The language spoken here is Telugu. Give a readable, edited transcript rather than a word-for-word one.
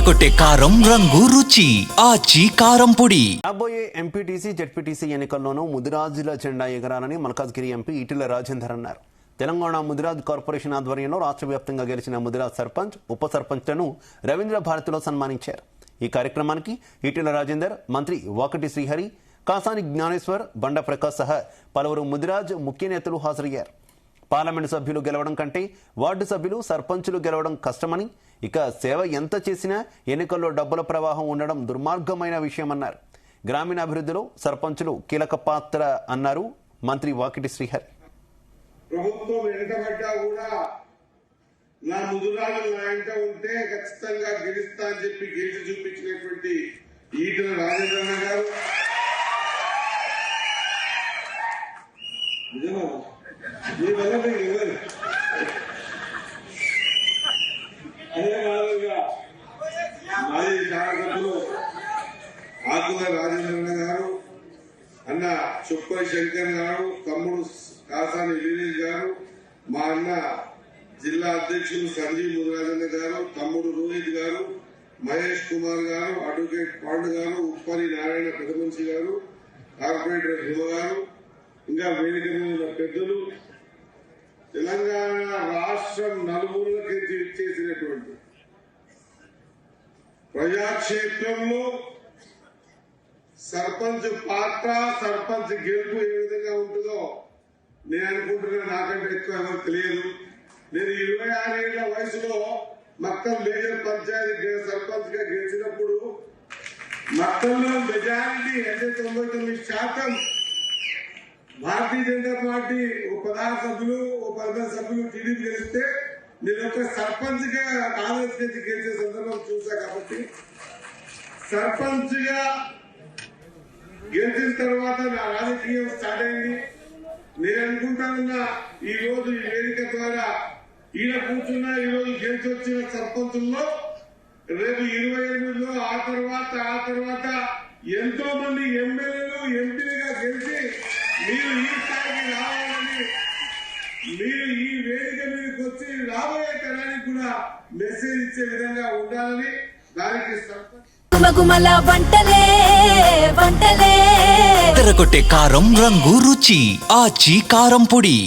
ఎర్రగొట్టే కారం రంగు రుచి ఆచి కారం పొడి. రాబోయే ఎంపీటీసీ జెడ్పీటీసీ ఎన్నికల్లోనూ ముదిరాజుల జెండా ఎగరాలని మల్కాజ్గిరి ఎంపీ ఈటెల రాజేందర్ అన్నారు. తెలంగాణ ముదిరాజ్ కార్పొరేషన్ ఆధ్వర్యంలో రాష్ట్ర వ్యాప్తంగా గెలిచిన ముదిరాజ్ సర్పంచ్ ఉప సర్పంచ్లను రవీంద్ర భారతిలో సన్మానించారు. ఈ కార్యక్రమానికి ఈటెల రాజేందర్, మంత్రి వాకటి శ్రీహరి, కాసాని జ్ఞానేశ్వర్, బండ ప్రకాష్ సహా పలువురు ముదిరాజ్ ముఖ్య నేతలు హాజరయ్యారు. పార్లమెంటు సభ్యులు గెలవడం కంటే వార్డు సభ్యులు, సర్పంచులు గెలవడం కష్టమని, ఇక సేవ ఎంత చేసినా ఎన్నికల్లో డబ్బుల ప్రవాహం ఉండడం దుర్మార్గమైన విషయమన్నారు. గ్రామీణాభివృద్ధిలో సర్పంచులు కీలక పాత్ర అన్నారు మంత్రి వాకిటి శ్రీహరి. ప్రభుత్వం వెనుకబడ్డా కూడా నా ముదురాజు నా ఇంట ఉంటే ఖచ్చితంగా గెలుస్తా అని చెప్పి గెలిచి చూపించినటువంటి ఈటెల రాజేంద్ర గారు మీ వల్ల ఎవరు అదే మాదిరిగా మాజీ శాసనసభ్యులు ఆకుల రాజేంద్ర గారు, అన్న చుప్పై శంకర్ గారు, తమ్ముడు కాసాని వినీల్ గారు, మా అన్న జిల్లా అధ్యక్షులు సంజీవ్ ముదిరాజన్న గారు, తమ్ముడు రోహిత్ గారు, మహేష్ కుమార్ గారు, అడ్వకేట్ పాండు గారు, ఉప్పరి నారాయణ పెదమనిషి గారు, కార్పొరేటర్ హిమ గారు, ఇంకా వేదిక మీద ఉన్న పెద్దలు, తెలంగాణ రాష్ట్రం నలుమూలకి ఇచ్చేసినటువంటి ప్రజాక్షేత్రంలో సర్పంచ్ పాత్ర, సర్పంచ్ గెలుపు ఏ విధంగా ఉంటుందో నేను అనుకుంటున్నా. నాకంటే ఎక్కువ ఎవరు తెలియదు. నేను 26 ఏళ్ల వయసులో మక్కల్ మేజర్ పంచాయతీ సర్పంచ్ గా గెలిచినప్పుడు మక్కల్లో మెజారిటీ అంటే 99% భారతీయ జనతా పార్టీ ఓ 16 సభ్యులు, ఓ 15 సభ్యులు టీడీపీ గెలిస్తే నేను ఒక సర్పంచ్ గా కాంగ్రెస్ నుంచి గెలిచే సందర్భం చూసా. కాబట్టి సర్పంచ్ గా గెలిచిన తర్వాత నా రాజకీయం స్టార్ట్ అయింది. నేను అనుకుంటానన్నా ఈ రోజు ఈ వేదిక ద్వారా ఈయన కూర్చున్న ఈ రోజు గెలిచి వచ్చిన సర్పంచుల్లో రేపు 28లో ఆ తర్వాత ఎంతో మంది ఎమ్మెల్యేలు, ఎంపీలుగా గెలిచి మీరు ఈ స్థాయికి రావాలని, మీరు ఈ వేదిక మీదకి వచ్చి రాబోయే తరానికి కూడా మెసేజ్ ఇచ్చే విధంగా ఉండాలని దానికి ఎర్రగొట్టే కారం రంగు రుచి ఆచి కారం పొడి.